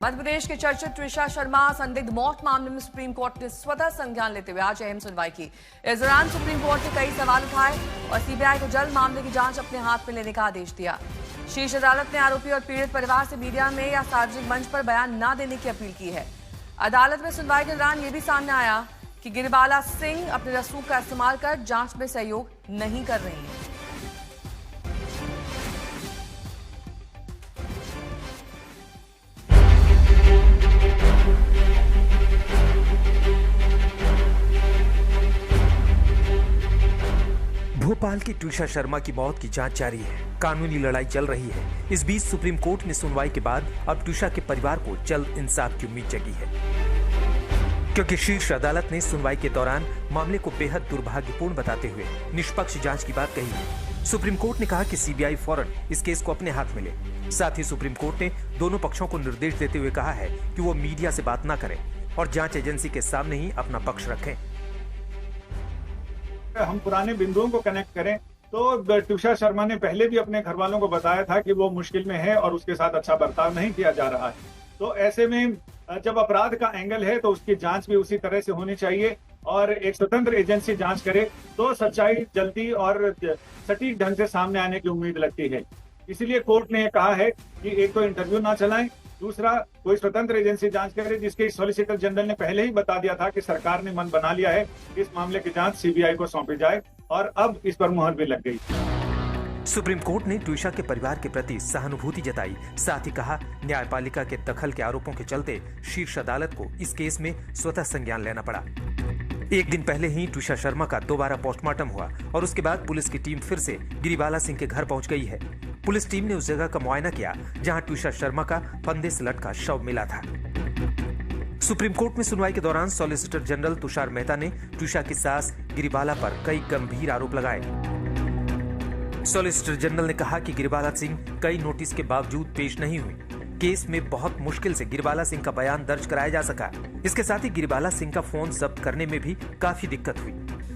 मध्य प्रदेश के चर्चित ट्विशा शर्मा संदिग्ध मौत मामले में सुप्रीम कोर्ट ने स्वतः संज्ञान लेते हुए आज अहम सुनवाई की। इस दौरान सुप्रीम कोर्ट ने कई सवाल उठाए और सीबीआई को जल्द मामले की जांच अपने हाथ में लेने का आदेश दिया। शीर्ष अदालत ने आरोपी और पीड़ित परिवार से मीडिया में या सार्वजनिक मंच पर बयान न देने की अपील की है। अदालत में सुनवाई के दौरान ये भी सामने आया कि गिरिबाला सिंह अपने रसूख का इस्तेमाल कर जांच में सहयोग नहीं कर रही है। भोपाल की ट्विशा शर्मा की मौत की जांच जारी है। कानूनी लड़ाई चल रही है। इस बीच सुप्रीम कोर्ट ने सुनवाई के बाद अब ट्विशा के परिवार को जल्द इंसाफ की उम्मीद जगी है, क्योंकि शीर्ष अदालत ने सुनवाई के दौरान मामले को बेहद दुर्भाग्यपूर्ण बताते हुए निष्पक्ष जांच की बात कही है। सुप्रीम कोर्ट ने कहा कि सीबीआई फौरन इस केस को अपने हाथ में ले। साथ ही सुप्रीम कोर्ट ने दोनों पक्षों को निर्देश देते हुए कहा है कि वो मीडिया से बात न करें और जांच एजेंसी के सामने ही अपना पक्ष रखें। हम पुराने बिंदुओं को कनेक्ट करें तो ट्विशा शर्मा ने पहले भी अपने घर वालों को बताया था कि वो मुश्किल में है और उसके साथ अच्छा बर्ताव नहीं किया जा रहा है। तो ऐसे में जब अपराध का एंगल है तो उसकी जांच भी उसी तरह से होनी चाहिए और एक स्वतंत्र एजेंसी जांच करे तो सच्चाई जल्दी और सटीक ढंग से सामने आने की उम्मीद लगती है। इसीलिए कोर्ट ने कहा है कि एक तो इंटरव्यू ना चलाएं, दूसरा कोई स्वतंत्र एजेंसी जांच करे, जिसके सॉलिसिटर जनरल ने पहले ही बता दिया था कि सरकार ने मन बना लिया है इस मामले की जांच सीबीआई को सौंपी जाए और अब इस पर मुहर भी लग गई। सुप्रीम कोर्ट ने ट्विशा के परिवार के प्रति सहानुभूति जताई। साथ ही कहा, न्यायपालिका के दखल के आरोपों के चलते शीर्ष अदालत को इस केस में स्वतः संज्ञान लेना पड़ा। एक दिन पहले ही ट्विशा शर्मा का दोबारा पोस्टमार्टम हुआ और उसके बाद पुलिस की टीम फिर से गिरिबाला सिंह के घर पहुंच गई है। पुलिस टीम ने उस जगह का मुआयना किया जहां ट्विशा शर्मा का फंदे से लटका शव मिला था। सुप्रीम कोर्ट में सुनवाई के दौरान सॉलिसिटर जनरल तुषार मेहता ने ट्विशा की सास गिरिबाला पर कई गंभीर आरोप लगाए। सॉलिसिटर जनरल ने कहा कि गिरिबाला सिंह कई नोटिस के बावजूद पेश नहीं हुई। केस में बहुत मुश्किल से गिरिबाला सिंह का बयान दर्ज कराया जा सका। इसके साथ ही गिरिबाला सिंह का फोन जब्त करने में भी काफी दिक्कत हुई।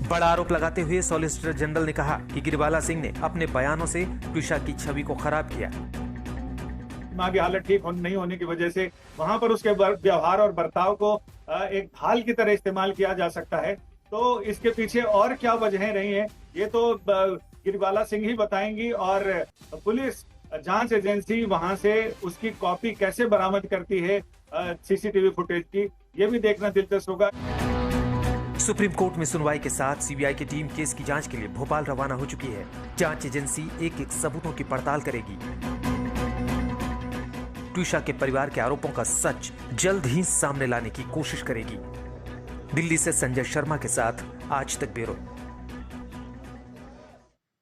बड़ा आरोप लगाते हुए सॉलिसिटर जनरल ने कहा कि गिरिबाला सिंह ने अपने बयानों से ट्विशा की छवि को खराब किया। दिमागी हालत ठीक नहीं होने की वजह से वहां पर उसके व्यवहार और बर्ताव को एक ढाल की तरह इस्तेमाल किया जा सकता है। तो इसके पीछे और क्या वजहें रही हैं ये तो गिरिबाला सिंह ही बताएंगी और पुलिस जांच एजेंसी वहां से उसकी कॉपी कैसे बरामद करती है सीसीटीवी फुटेज की, ये भी देखना दिलचस्प होगा। सुप्रीम कोर्ट में सुनवाई के साथ सीबीआई की टीम केस की जांच के लिए भोपाल रवाना हो चुकी है। जांच एजेंसी एक एक सबूतों की पड़ताल करेगी। ट्विशा के परिवार के आरोपों का सच जल्द ही सामने लाने की कोशिश करेगी। दिल्ली से संजय शर्मा के साथ आज तक ब्यूरो।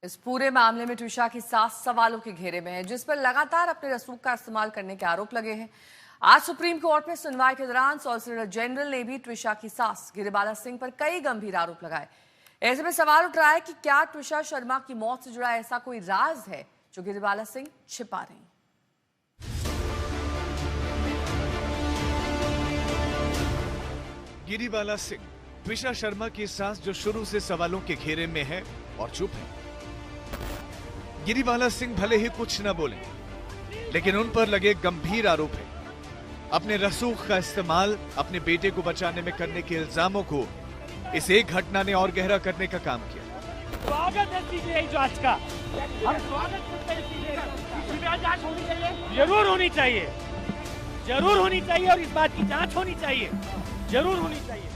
इस पूरे मामले में ट्विशा की सास सवालों के घेरे में है, जिस पर लगातार अपने रसूख का इस्तेमाल करने के आरोप लगे हैं। आज सुप्रीम कोर्ट में सुनवाई के दौरान सॉलिसिटर जनरल ने भी ट्विशा की सास गिरिबाला सिंह पर कई गंभीर आरोप लगाए। ऐसे में सवाल उठ रहा है कि क्या ट्विशा शर्मा की मौत से जुड़ा ऐसा कोई राज है जो गिरिबाला सिंह छिपा रही। गिरिबाला सिंह, ट्विशा शर्मा की सास, जो शुरू से सवालों के घेरे में है और चुप है। गिरिबाला सिंह भले ही कुछ न बोले, लेकिन उन पर लगे गंभीर आरोप है। अपने रसूख का इस्तेमाल अपने बेटे को बचाने में करने के इल्जामों को इस एक घटना ने और गहरा करने का काम किया। स्वागत है सीबीआई जांच का। हम स्वागत करते हैं सीबीआई जांच होनी चाहिए, जरूर होनी चाहिए, जरूर होनी चाहिए और इस बात की जांच होनी चाहिए, जरूर होनी चाहिए।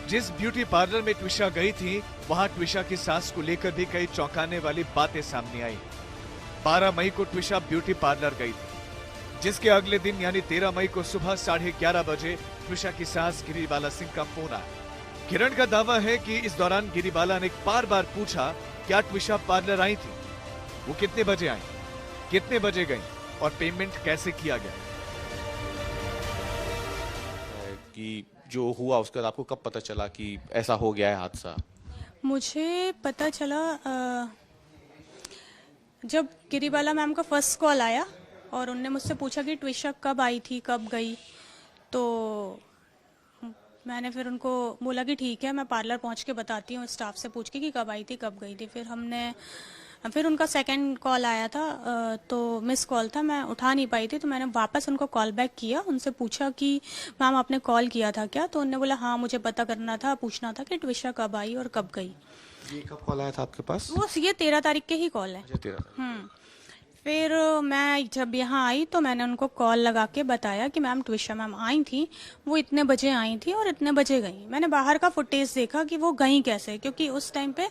जिस ब्यूटी पार्लर में ट्विशा गई थी, वहां ट्विशा की सास को लेकर भी कई चौंकाने वाली बातें सामने आई। 12 मई को ट्विशा ब्यूटी पार्लर गई थी, जिसके अगले दिन यानी 13 मई को सुबह 11:30 बजे ट्विशा की सास गिरिबाला सिंह का फोन आया। किरण का दावा है कि इस दौरान गिरिबाला ने बार-बार पूछा क्या ट्विशा पार्लर आई थी, वो कितने बजे आई, कितने बजे गई और पेमेंट कैसे किया गया। कि जो हुआ उसके बाद आपको कब पता चला कि ऐसा हो गया है हादसा? मुझे पता चला जब गिरिबाला मैम का फर्स्ट कॉल आया और उनने मुझसे पूछा कि ट्विशा कब आई थी, कब गई। तो मैंने फिर उनको बोला कि ठीक है, मैं पार्लर पहुंच के बताती हूँ, स्टाफ से पूछ के कि कब आई थी, कब गई थी। फिर हमने फिर उनका सेकंड कॉल आया था, तो मिस कॉल था, मैं उठा नहीं पाई थी, तो मैंने वापस उनको कॉल बैक किया, उनसे पूछा कि मैम आपने कॉल किया था क्या? तो उन्होंने बोला हाँ मुझे पता करना था, पूछना था कि ट्विशा कब आई और कब गई। ये कब कॉल आया था आपके पास? वो ये 13 तारीख के ही कॉल है। अच्छा, 13। फिर मैं जब यहाँ आई तो मैंने उनको कॉल लगा के बताया कि मैम ट्विशा मैम आई थी, वो इतने बजे आई थी और इतने बजे गई। मैंने बाहर का फुटेज देखा कि वो गई कैसे, क्योंकि उस टाइम पे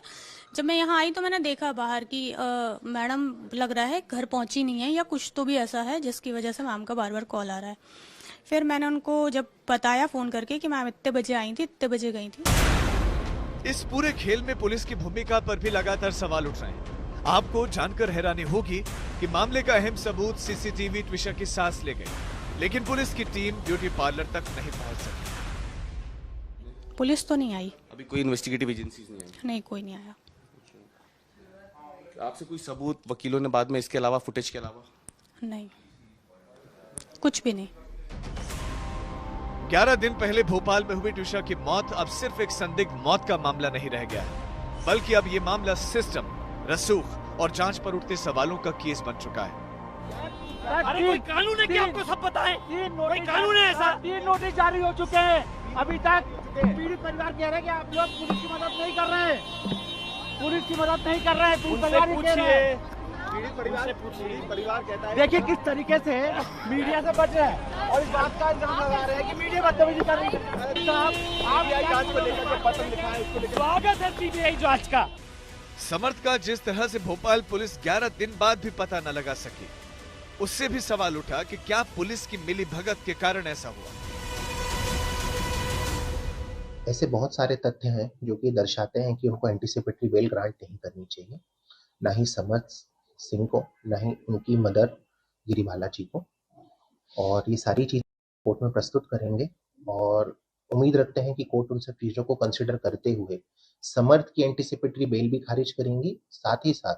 जब मैं यहाँ आई तो मैंने देखा बाहर की मैडम लग रहा है घर पहुंची नहीं है या कुछ तो भी ऐसा है जिसकी वजह से मैम का बार बार कॉल आ रहा है। फिर मैंने उनको जब बताया फोन करके कि मैम इतने बजे आई थी, इतने बजे गई थी। इस पूरे खेल में पुलिस की भूमिका पर भी लगातार सवाल उठ रहे हैं। आपको जानकर हैरानी होगी कि मामले का अहम सबूत सीसीटीवी ट्विशा की सांस ले गई, लेकिन पुलिस की टीम ब्यूटी पार्लर तक नहीं पहुंच सकी। पुलिस तो नहीं आई अभी कोई इन्वेस्टिगेटिव एजेंसीज नहीं आई? नहीं, कोई नहीं आया। आपसे कोई सबूत वकीलों ने बाद में इसके अलावा, फुटेज के अलावा? नहीं, कुछ भी नहीं। 11 दिन पहले भोपाल में हुई ट्विशा की मौत अब सिर्फ एक संदिग्ध मौत का मामला नहीं रह गया है, बल्कि अब ये मामला सिस्टम, रसूख और जांच पर उठते सवालों का केस बन चुका है। अरे कोई कानून है कि आपको सब पता है? कोई कानून है ऐसा? 3 नोटिस जारी हो चुके हैं। अभी तक पीड़ित परिवार कह रहे हैं कि आप लोग पुलिस की मदद नहीं कर रहे हैं, पुलिस की मदद नहीं कर रहे हैं। पीड़ित परिवार कहता है, देखिए किस तरीके से मीडिया से बच रहे हैं और इस बात का इल्जाम लगा रहे हैं कि मीडिया बदतमीजी कर रही है। आप जांच को लेकर जो पत्र लिखा है उसको लेकर स्वागत है सीबीआई जांच का। समर्थ का जिस तरह से भोपाल पुलिस 11 दिन बाद भी पता न लगा सकी, उससे भी सवाल उठा कि क्या पुलिस की मिलीभगत के कारण ऐसा हुआ। ऐसे बहुत सारे तथ्य हैं जो कि दर्शाते हैं कि उनको एंटीसिपेटरी बेल ग्रांट नहीं करनी चाहिए, ना ही समर्थ सिंह को, ना ही उनकी मदर गिरिबाला जी को। और ये सारी चीजें कोर्ट में प्रस्तुत करेंगे और उम्मीद रखते हैं कि कोर्ट उन सब चीजों को कंसिडर करते हुए समर्थ की एंटीसिपेटरी बेल भी खारिज करेंगी, साथ ही साथ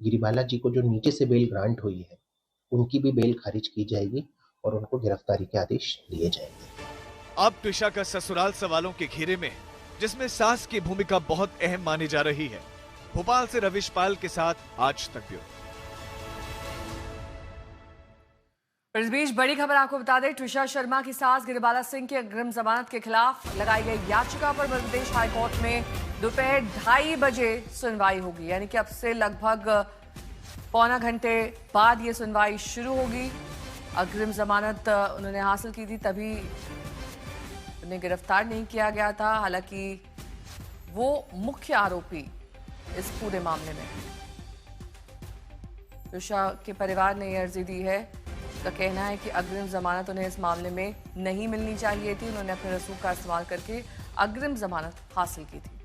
गिरिबाला जी को जो नीचे से बेल ग्रांट हुई है उनकी भी बेल खारिज की जाएगी और उनको गिरफ्तारी के आदेश दिए जाएंगे। अब ट्विशा का ससुराल सवालों के घेरे में, जिसमें सास की भूमिका बहुत अहम मानी जा रही है। भोपाल से रविश पाल के साथ आज तक ब्यूरो। इस बीच बड़ी खबर आपको बता दें, ट्विशा शर्मा की सास गिरिबाला सिंह की अग्रिम जमानत के खिलाफ लगाई गई याचिका पर मध्य प्रदेश हाईकोर्ट में दोपहर 2:30 बजे सुनवाई होगी। यानी कि अब से लगभग पौना घंटे बाद ये सुनवाई शुरू होगी। अग्रिम जमानत उन्होंने हासिल की थी, तभी उन्हें गिरफ्तार नहीं किया गया था। हालांकि वो मुख्य आरोपी इस पूरे मामले में। ट्विशा के परिवार ने यह अर्जी दी है, का कहना है कि अग्रिम जमानत उन्हें इस मामले में नहीं मिलनी चाहिए थी। उन्होंने अपने रसूख का इस्तेमाल करके अग्रिम जमानत हासिल की थी।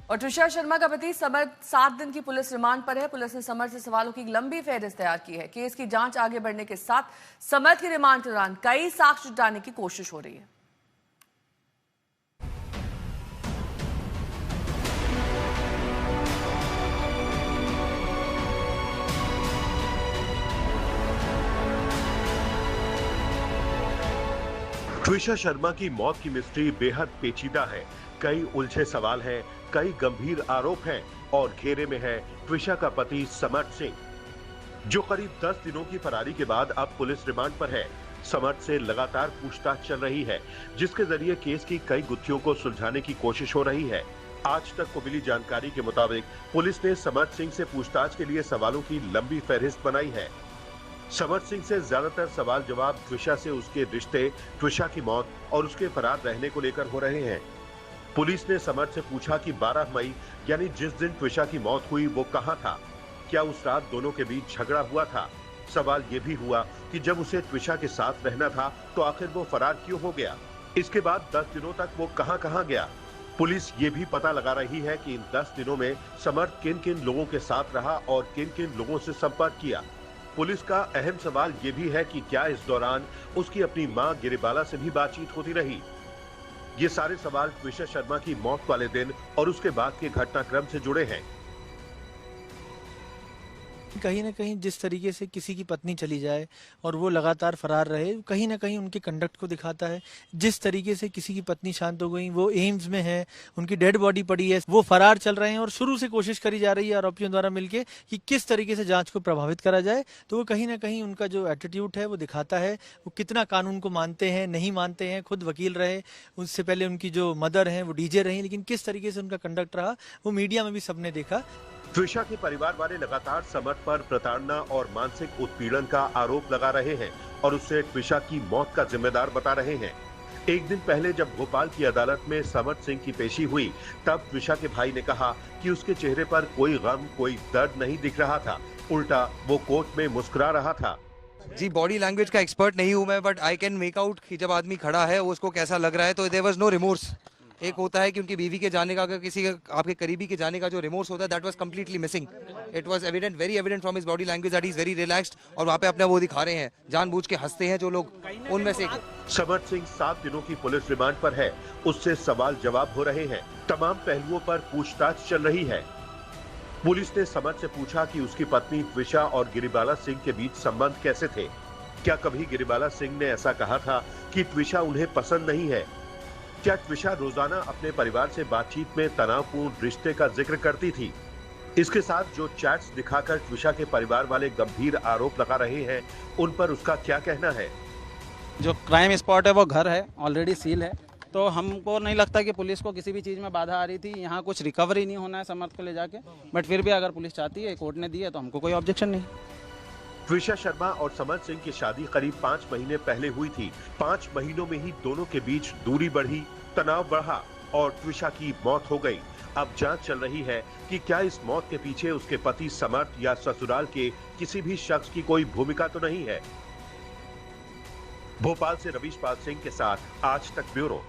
और ट्विशा शर्मा का पति समर्थ 7 दिन की पुलिस रिमांड पर है। पुलिस ने समर्थ से सवालों की एक लंबी फहरिस्त तैयार की है। केस की जांच आगे बढ़ने के साथ समर्थ की रिमांड के दौरान कई साक्ष्य जुटाने की कोशिश हो रही है। ट्विशा शर्मा की मौत की मिस्ट्री बेहद पेचीदा है। कई उलझे सवाल हैं, कई गंभीर आरोप हैं और घेरे में है ट्विशा का पति समर्थ सिंह, जो करीब 10 दिनों की फरारी के बाद अब पुलिस रिमांड पर है। समर्थ से लगातार पूछताछ चल रही है, जिसके जरिए केस की कई गुत्थियों को सुलझाने की कोशिश हो रही है। आज तक को मिली जानकारी के मुताबिक पुलिस ने समर्थ सिंह से पूछताछ के लिए सवालों की लंबी फहरिस्त बनाई है। समर्थ सिंह से ज्यादातर सवाल जवाब ट्विशा से उसके रिश्ते, ट्विशा की मौत और उसके फरार रहने को लेकर हो रहे हैं। पुलिस ने समर्थ से पूछा कि 12 मई यानी जिस दिन ट्विशा की मौत हुई वो कहां था, क्या उस रात दोनों के बीच झगड़ा हुआ था। सवाल ये भी हुआ कि जब उसे ट्विशा के साथ रहना था तो आखिर वो फरार क्यों हो गया। इसके बाद 10 दिनों तक वो कहां गया। पुलिस ये भी पता लगा रही है कि इन 10 दिनों में समर्थ किन किन लोगों के साथ रहा और किन किन लोगों से संपर्क किया। पुलिस का अहम सवाल ये भी है कि क्या इस दौरान उसकी अपनी मां गिरिबाला से भी बातचीत होती रही। ये सारे सवाल ट्विशा शर्मा की मौत वाले दिन और उसके बाद के घटनाक्रम से जुड़े हैं। कहीं ना कहीं जिस तरीके से किसी की पत्नी चली जाए और वो लगातार फरार रहे, कहीं ना कहीं उनके कंडक्ट को दिखाता है। जिस तरीके से किसी की पत्नी शांत हो गई, वो एम्स में है, उनकी डेड बॉडी पड़ी है, वो फरार चल रहे हैं और शुरू से कोशिश करी जा रही है आरोपियों द्वारा मिलके कि किस तरीके से जांच को प्रभावित करा जाए। तो वो कहीं ना कहीं उनका जो एटीट्यूड है वो दिखाता है, वो कितना कानून को मानते हैं, नहीं मानते हैं। खुद वकील रहे, उससे पहले उनकी जो मदर हैं वो डीजे रही, लेकिन किस तरीके से उनका कंडक्ट रहा वो मीडिया में भी सबने देखा। त्विषा के परिवार वाले लगातार समर पर प्रताड़ना और मानसिक उत्पीड़न का आरोप लगा रहे हैं और उसे त्विषा की मौत का जिम्मेदार बता रहे हैं। एक दिन पहले जब भोपाल की अदालत में समर सिंह की पेशी हुई, तब त्विषा के भाई ने कहा कि उसके चेहरे पर कोई गम, कोई दर्द नहीं दिख रहा था, उल्टा वो कोर्ट में मुस्कुरा रहा था। जी, बॉडी लैंग्वेज का एक्सपर्ट नहीं हूं मैं, but I can make out कि जब आदमी खड़ा है उसको कैसा लग रहा है। तो देयर वाज नो रिमोर्स। एक होता है कि उनकी बीवी के जाने का, अगर किसी आपके करीबी के जाने का जो रिमोर्स होता है, that was completely missing. It was evident, very evident from his body language that he is very relaxed, और वहाँ पे अपना वो दिखा रहे हैं, जानबूझ के हंसते हैं जो लोग, उनमें से समर सिंह 7 दिनों की पुलिस रिमांड पर है, उससे सवाल जवाब हो रहे हैं, तमाम पहलुओं पर पूछताछ चल रही है। पुलिस ने समर से पूछा कि उसकी पत्नी त्विषा और गिरिबाला सिंह के बीच संबंध कैसे थे। क्या कभी गिरिबाला सिंह ने ऐसा कहा था कि त्विषा उन्हें पसंद नहीं है? क्या त्विषा रोजाना अपने परिवार से बातचीत में तनावपूर्ण रिश्ते का जिक्र करती थी? इसके साथ जो चैट्स दिखाकर त्विषा के परिवार वाले गंभीर आरोप लगा रहे हैं, उन पर उसका क्या कहना है? जो क्राइम स्पॉट है वो घर है, ऑलरेडी सील है, तो हमको नहीं लगता कि पुलिस को किसी भी चीज़ में बाधा आ रही थी। यहाँ कुछ रिकवरी नहीं होना है समर्थ को ले जाके, बट फिर भी अगर पुलिस चाहती है, कोर्ट ने दी है, तो हमको कोई ऑब्जेक्शन नहीं। त्विषा शर्मा और समर सिंह की शादी करीब 5 महीने पहले हुई थी। 5 महीनों में ही दोनों के बीच दूरी बढ़ी, तनाव बढ़ा और त्विषा की मौत हो गई। अब जांच चल रही है कि क्या इस मौत के पीछे उसके पति समर्थ या ससुराल के किसी भी शख्स की कोई भूमिका तो नहीं है। भोपाल से रवीश पाल सिंह के साथ आज तक ब्यूरो।